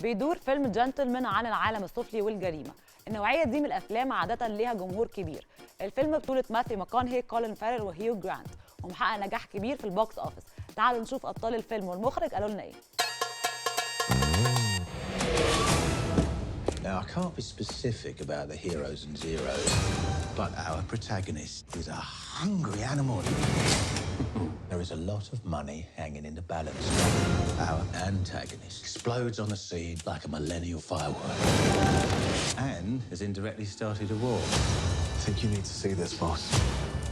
بيدور فيلم جنتلمان عن العالم السفلي والجريمة. النوعية دي من الأفلام عادة ليها جمهور كبير. الفيلم بطولة ماثيو ماكونهي، كولين فارل وهيو جرانت، ومحقق نجاح كبير في البوكس أوفيس. تعالوا نشوف أبطال الفيلم والمخرج قالوا لنا إيه. Now, I can't be specific about the heroes and zeros, but our protagonist is a hungry animal. There is a lot of money hanging in the balance. Our antagonist explodes on the scene like a millennial firework and has indirectly started a war. I think you need to see this, boss.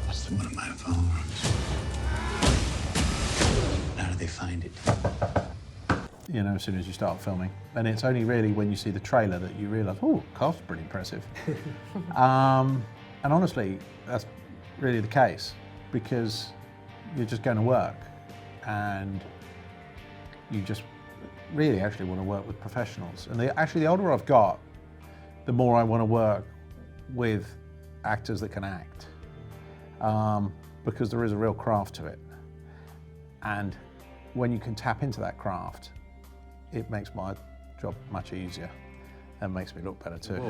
That's one of my fireworks. How do they find it? You know, as soon as you start filming. And it's only really when you see the trailer that you realise, oh, cast's pretty impressive. And honestly, that's really the case, because you're just going to work and you just really actually want to work with professionals. And the older I've got, the more I want to work with actors that can act, because there is a real craft to it. And when you can tap into that craft, it makes my job much easier and makes me look better too.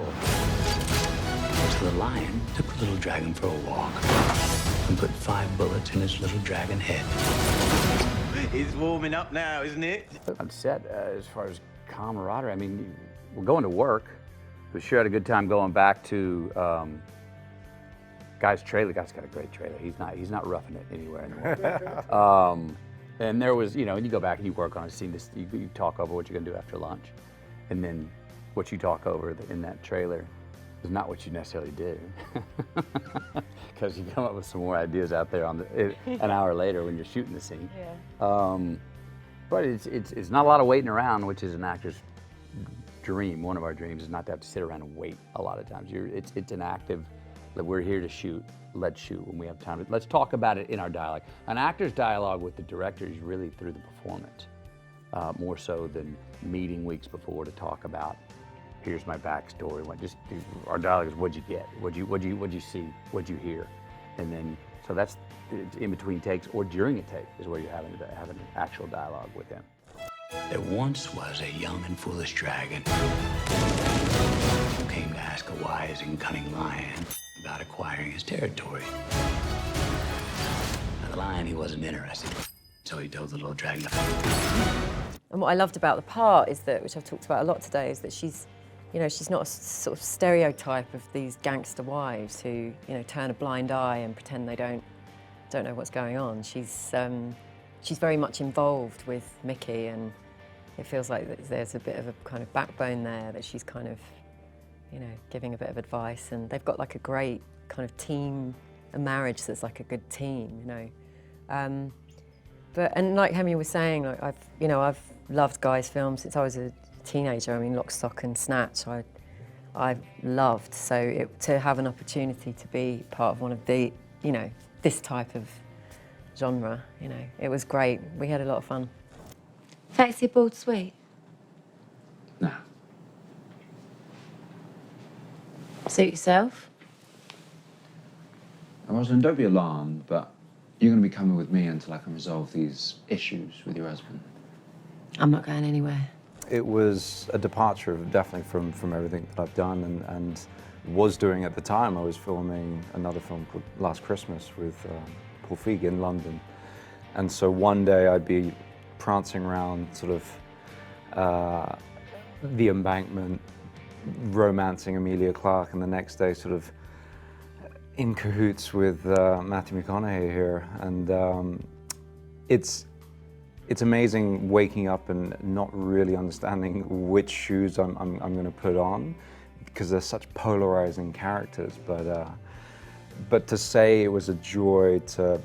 So the lion took the little dragon for a walk and put 5 bullets in his little dragon head. It's warming up now, isn't it? On set, as far as camaraderie, I mean, we're going to work. We sure had a good time going back to Guy's trailer. Guy's got a great trailer. He's not roughing it anywhere in the world. And there was, you know, and you go back and you work on a scene, you talk over what you're gonna do after lunch. And then what you talk over in that trailer is not what you necessarily did. Because you come up with some more ideas out there an hour later when you're shooting the scene. Yeah. But it's not a lot of waiting around, which is an actor's dream. One of our dreams is not to have to sit around and wait a lot of times. It's an active, that we're here to shoot. Let's shoot when we have time. Let's talk about it in our dialogue. An actor's dialogue with the director is really through the performance, more so than meeting weeks before to talk about, here's my backstory. Our dialogue is, what'd you get? What'd you see? What'd you hear? And then, so that's in between takes or during a take is where you're having an actual dialogue with him. There once was a young and foolish dragon who came to ask a wise and cunning lion about acquiring his territory. Now, the lion, he wasn't interested, so he told the little dragon. And what I loved about the part is that, which I've talked about a lot today, is that she's, you know, she's not a sort of stereotype of these gangster wives who, you know, turn a blind eye and pretend they don't know what's going on. She's very much involved with Mickey, and it feels like there's a bit of a kind of backbone there, that she's kind of, you know, giving a bit of advice, and they've got like a great kind of team, a marriage that's like a good team, you know. And like Hemi was saying, like I've loved Guy's films since I was a teenager. I mean, Lock, Stock and Snatch, I've loved. So to have an opportunity to be part of one of the, you know, this type of genre, you know, it was great. We had a lot of fun. Fancy a boiled sweet? No. Suit yourself? Rosalind, don't be alarmed, but you're going to be coming with me until I can resolve these issues with your husband. I'm not going anywhere. It was a departure, definitely, from everything that I've done and was doing at the time. I was filming another film called Last Christmas with Paul Feig in London. And so one day I'd be prancing around sort of the Embankment, romancing Emilia Clarke, and the next day sort of in cahoots with Matthew McConaughey here. And it's amazing waking up and not really understanding which shoes I'm going to put on, because they're such polarizing characters. But to say it was a joy to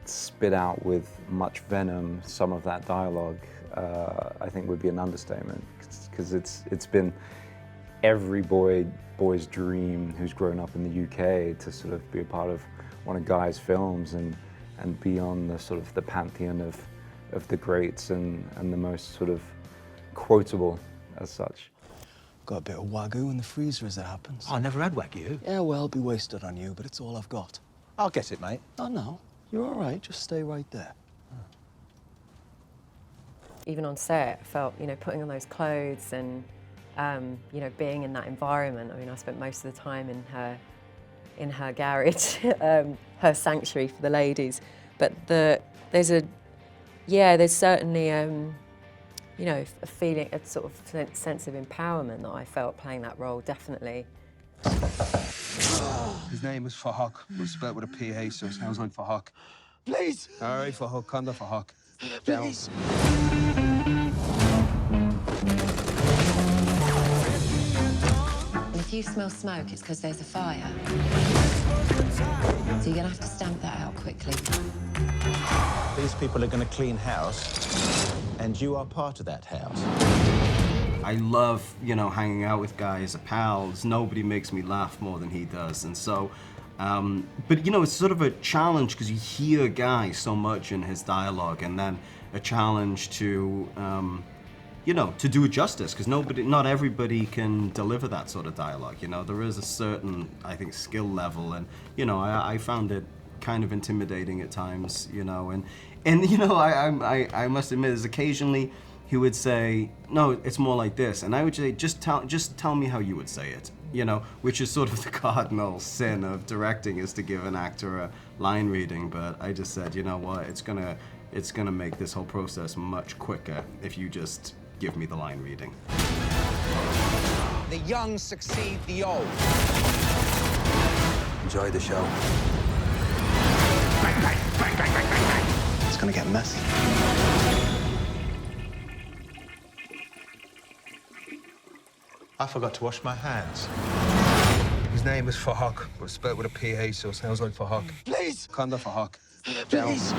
spit out with much venom some of that dialogue, I think would be an understatement, because it's been every boy's dream who's grown up in the UK to sort of be a part of one of Guy's films and be on the sort of the pantheon of the greats and the most sort of quotable as such. Got a bit of Wagyu in the freezer as it happens. I never had Wagyu. Yeah, well, I'll be wasted on you, but it's all I've got. I'll get it, mate. Oh, no. You're all right. Just stay right there. even on set, I felt, you know, putting on those clothes and, you know, being in that environment. I mean, I spent most of the time in her garage, her sanctuary for the ladies. But there's certainly, you know, a feeling, a sort of sense of empowerment that I felt playing that role, definitely. His name is Fahak. It's spelled with a PH, so it sounds like Fahak. Please! All right, Fahak, Kanda Fahak. Please! And if you smell smoke, it's because there's a fire. So you're gonna have to stamp that out quickly. These people are going to clean house, and you are part of that house. I love, you know, hanging out with guys, pals. Nobody makes me laugh more than he does. And so, but you know, it's sort of a challenge because you hear Guy so much in his dialogue, and then a challenge to, you know, to do it justice, because not everybody can deliver that sort of dialogue. You know, there is a certain, I think, skill level, and you know, I found it kind of intimidating at times, you know, and you know, I must admit, is occasionally he would say, no, it's more like this, and I would say, just tell me how you would say it, you know, which is sort of the cardinal sin of directing, is to give an actor a line reading. But I just said, you know what, it's gonna make this whole process much quicker if you just give me the line reading. The young succeed the old. Enjoy the show. It's gonna get messy. I forgot to wash my hands. His name is Fahak. It's spelled with a PH, so it sounds like Fahak. Please! Kanda Fahak. Please!